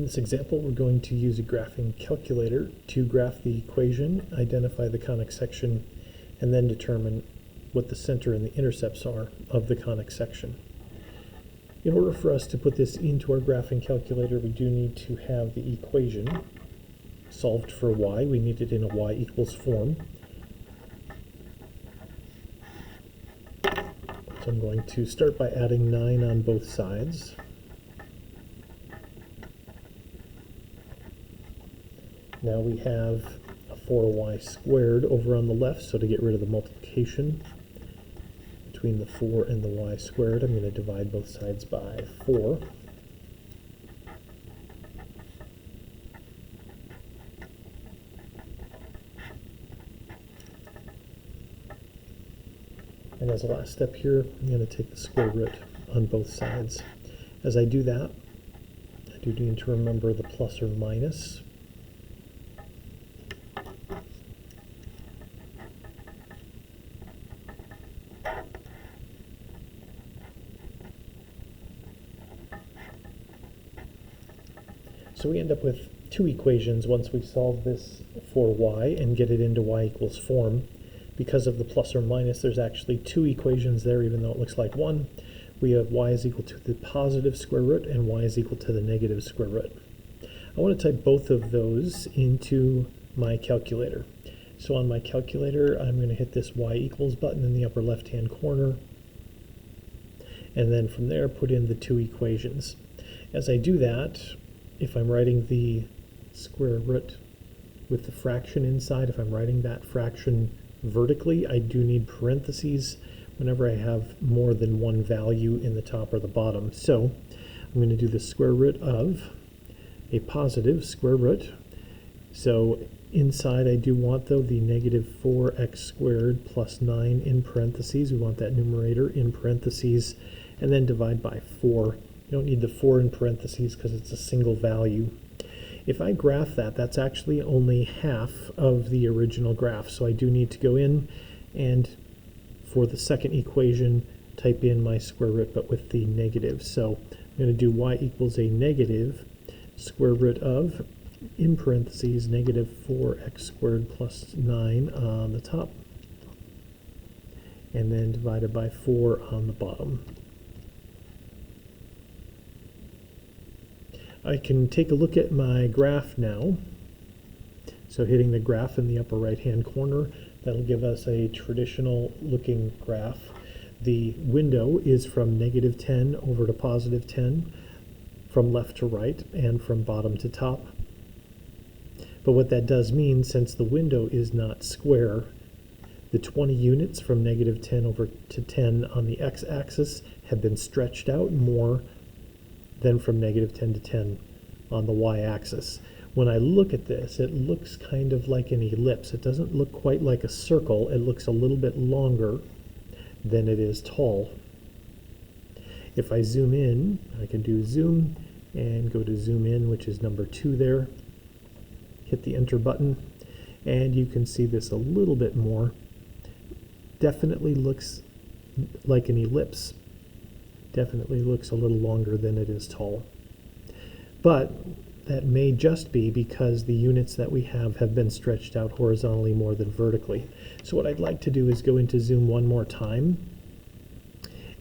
In this example, we're going to use a graphing calculator to graph the equation, identify the conic section, and then determine what the center and the intercepts are of the conic section. In order for us to put this into our graphing calculator, we do need to have the equation solved for y. We need it in a y equals form. So I'm going to start by adding 9 on both sides. Now we have a 4y squared over on the left, so to get rid of the multiplication between the 4 and the y squared, I'm going to divide both sides by 4. And as a last step here, I'm going to take the square root on both sides. As I do that, I do need to remember the plus or minus. So we end up with two equations once we solve this for y and get it into y equals form. Because of the plus or minus, there's actually two equations there, even though it looks like one. We have y is equal to the positive square root and y is equal to the negative square root. I want to type both of those into my calculator. So on my calculator, I'm going to hit this y equals button in the upper left-hand corner, and then from there put in the two equations. As I do that, if I'm writing the square root with the fraction inside, if I'm writing that fraction vertically, I do need parentheses whenever I have more than one value in the top or the bottom. So I'm going to do the square root of a positive square root. So inside I do want, though, the negative 4x squared plus 9 in parentheses. We want that numerator in parentheses, and then divide by 4. You don't need the 4 in parentheses because it's a single value. If I graph that, that's actually only half of the original graph. So I do need to go in and, for the second equation, type in my square root, but with the negative. So I'm going to do y equals a negative square root of, in parentheses, negative 4x squared plus 9 on the top, and then divided by 4 on the bottom. I can take a look at my graph now. So hitting the graph in the upper right-hand corner, that'll give us a traditional looking graph. The window is from negative 10 over to positive 10, from left to right, and from bottom to top. But what that does mean, since the window is not square, the 20 units from negative 10 over to 10 on the x-axis have been stretched out more than from negative 10 to 10 on the y-axis. When I look at this, it looks kind of like an ellipse. It doesn't look quite like a circle. It looks a little bit longer than it is tall. If I zoom in, I can do zoom and go to zoom in, which is number 2 there. Hit the enter button, and you can see this a little bit more. Definitely looks like an ellipse. Definitely looks a little longer than it is tall. But that may just be because the units that we have been stretched out horizontally more than vertically. So what I'd like to do is go into zoom one more time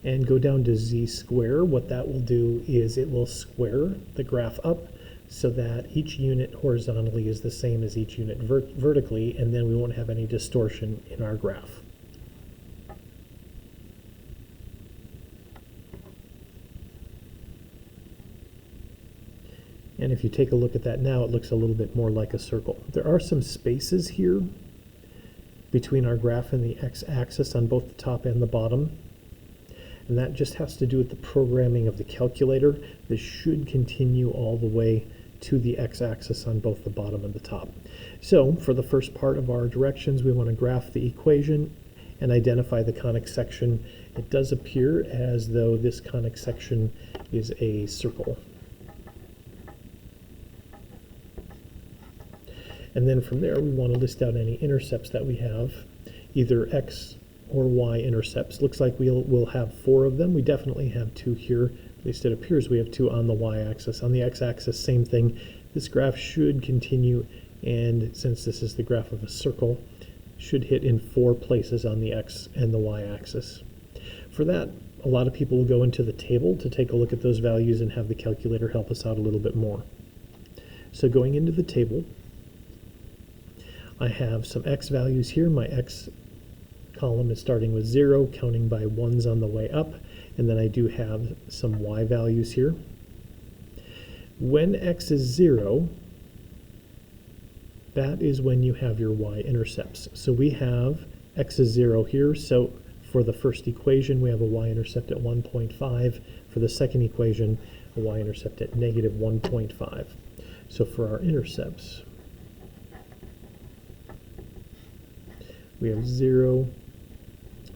and go down to z square. What that will do is it will square the graph up so that each unit horizontally is the same as each unit vertically, and then we won't have any distortion in our graph. And if you take a look at that now, it looks a little bit more like a circle. There are some spaces here between our graph and the x-axis on both the top and the bottom. And that just has to do with the programming of the calculator. This should continue all the way to the x-axis on both the bottom and the top. So for the first part of our directions, we want to graph the equation and identify the conic section. It does appear as though this conic section is a circle. And then from there, we want to list out any intercepts that we have, either x or y intercepts. Looks like we'll have 4 of them. We definitely have 2 here. At least it appears we have 2 on the y-axis. On the x-axis, same thing. This graph should continue, and since this is the graph of a circle, should hit in 4 places on the x and the y-axis. For that, a lot of people will go into the table to take a look at those values and have the calculator help us out a little bit more. So going into the table, I have some x values here. My x column is starting with 0, counting by 1s on the way up, and then I do have some y values here. When x is 0, that is when you have your y-intercepts. So we have x is 0 here, so for the first equation we have a y-intercept at 1.5. For the second equation, a y-intercept at negative 1.5. So for our intercepts, we have 0,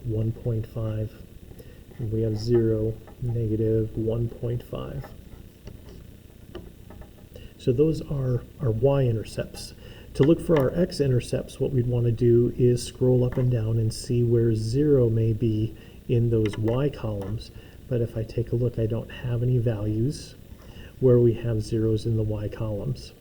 1.5, and we have 0, negative 1.5. So those are our y-intercepts. To look for our x-intercepts, what we'd want to do is scroll up and down and see where 0 may be in those y columns. But if I take a look, I don't have any values where we have zeros in the y columns.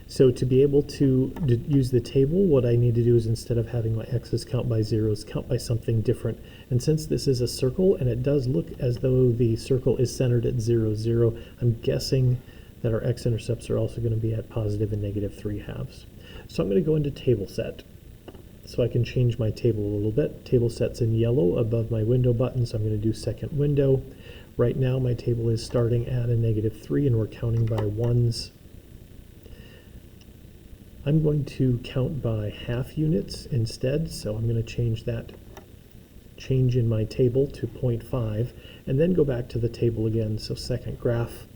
So to be able to use the table, what I need to do is, instead of having my x's count by zeros, count by something different. And since this is a circle, and it does look as though the circle is centered at 0, 0, I'm guessing that our x-intercepts are also going to be at positive and negative 3/2. So I'm going to go into table set, so I can change my table a little bit. Table set's in yellow above my window button, so I'm going to do second window. Right now my table is starting at a negative 3, and we're counting by 1s. I'm going to count by half units instead, so I'm going to change that change in my table to 0.5, and then go back to the table again, so second graph.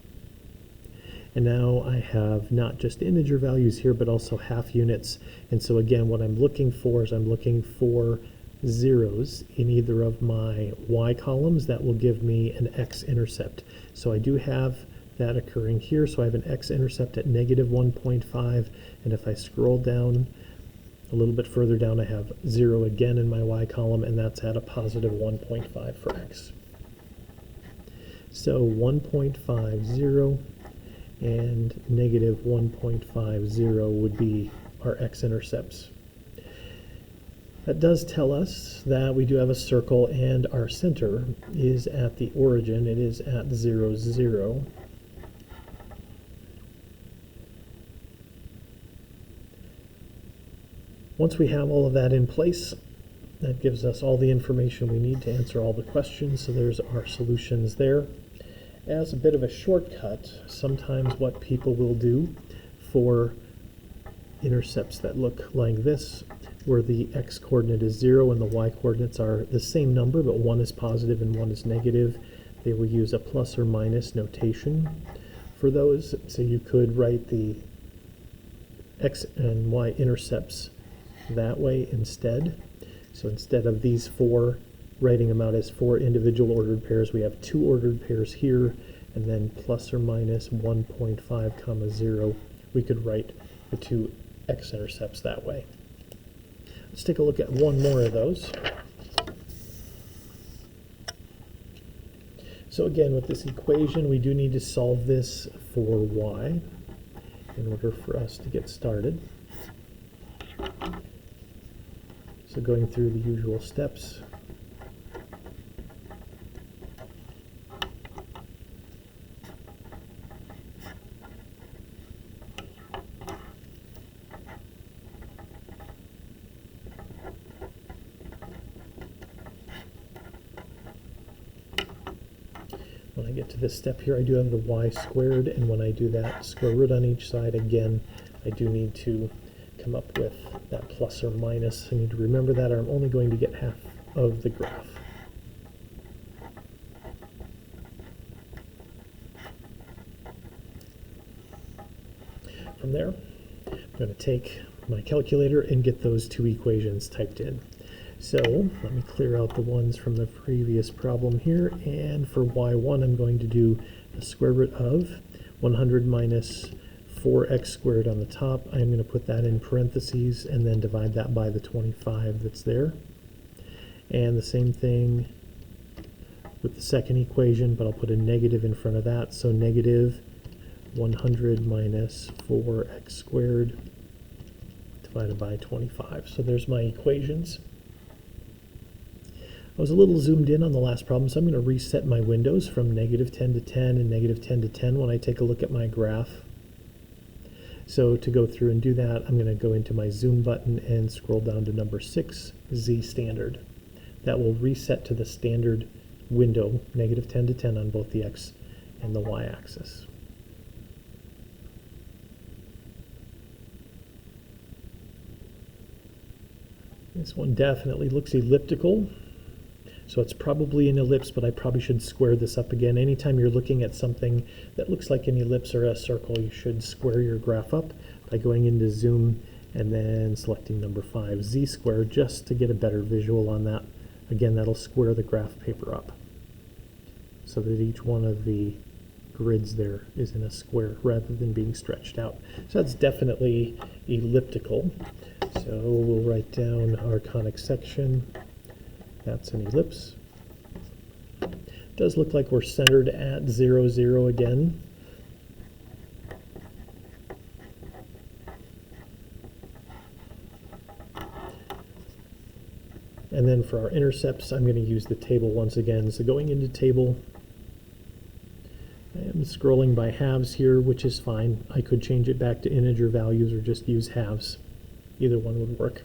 And now I have not just integer values here, but also half units. And so again, what I'm looking for is I'm looking for zeros in either of my y columns. That will give me an x-intercept. So I do have that occurring here. So I have an x-intercept at negative 1.5. And if I scroll down a little bit further down, I have 0 again in my y column, and that's at a positive 1.5 for x. So 1.50 and negative 1.50 would be our x-intercepts. That does tell us that we do have a circle, and our center is at the origin. It is at 0, 0. Once we have all of that in place, that gives us all the information we need to answer all the questions. So there's our solutions there. As a bit of a shortcut, sometimes what people will do for intercepts that look like this, where the x-coordinate is 0 and the y-coordinates are the same number, but one is positive and one is negative, they will use a plus or minus notation for those. So you could write the x and y intercepts that way instead. So instead of these 4, writing them out as 4 individual ordered pairs, we have 2 ordered pairs here, and then plus or minus 1.5 comma 0. We could write the 2 x-intercepts that way. Let's take a look at one more of those. So again, with this equation, we do need to solve this for y in order for us to get started. So going through the usual steps. When I get to this step here, I do have the y squared, and when I do that square root on each side, again, I do need to come up with that plus or minus. I need to remember that, or I'm only going to get half of the graph. From there, I'm going to take my calculator and get those 2 equations typed in. So let me clear out the ones from the previous problem here, and for y1 I'm going to do the square root of 100 minus 4x squared on the top. I'm going to put that in parentheses and then divide that by the 25 that's there. And the same thing with the second equation, but I'll put a negative in front of that. So negative 100 minus 4x squared divided by 25. So there's my equations. I was a little zoomed in on the last problem, so I'm going to reset my windows from negative 10 to 10 and negative 10 to 10 when I take a look at my graph. So to go through and do that, I'm going to go into my zoom button and scroll down to number 6, Z standard. That will reset to the standard window, negative 10 to 10 on both the X and the Y axis. This one definitely looks elliptical. So it's probably an ellipse, but I probably should square this up again. Anytime you're looking at something that looks like an ellipse or a circle, you should square your graph up by going into zoom and then selecting number 5, Z squared, just to get a better visual on that. Again, that'll square the graph paper up so that each one of the grids there is in a square rather than being stretched out. So that's definitely elliptical. So we'll write down our conic section. That's an ellipse. It does look like we're centered at 0, 0 again. And then for our intercepts, I'm going to use the table once again. So going into table, I am scrolling by halves here, which is fine. I could change it back to integer values or just use halves. Either one would work.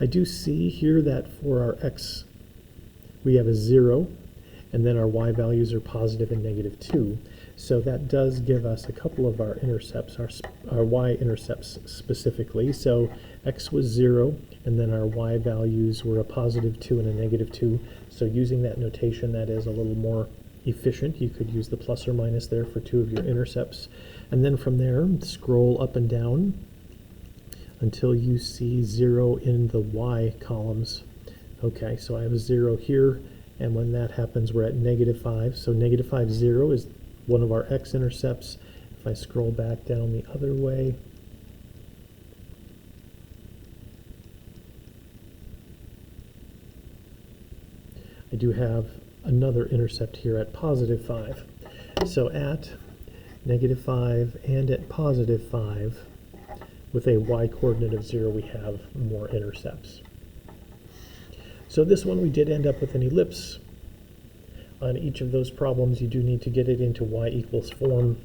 I do see here that for our X, we have a 0, and then our Y values are positive and negative 2. So that does give us a couple of our intercepts, our Y intercepts specifically. So X was 0, and then our Y values were a positive 2 and a negative 2. So using that notation, that is a little more efficient. You could use the plus or minus there for 2 of your intercepts. And then from there, scroll up and down until you see 0 in the Y columns. Okay, so I have a 0 here, and when that happens, we're at negative 5. So negative 5, 0 is one of our x-intercepts. If I scroll back down the other way, I do have another intercept here at positive 5. So at negative 5 and at positive 5, with a y-coordinate of 0, we have more intercepts. So this one we did end up with an ellipse. On each of those problems, you do need to get it into y equals form.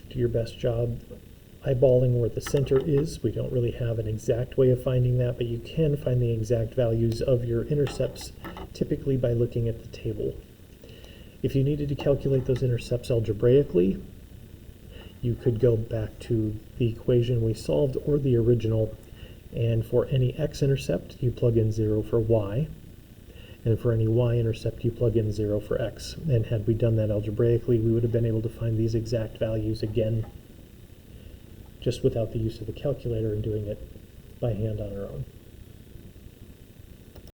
Do your best job eyeballing where the center is. We don't really have an exact way of finding that, but you can find the exact values of your intercepts, typically by looking at the table. If you needed to calculate those intercepts algebraically, you could go back to the equation we solved or the original, and for any x-intercept, you plug in 0 for y, and for any y-intercept, you plug in 0 for x. And had we done that algebraically, we would have been able to find these exact values again, just without the use of the calculator and doing it by hand on our own.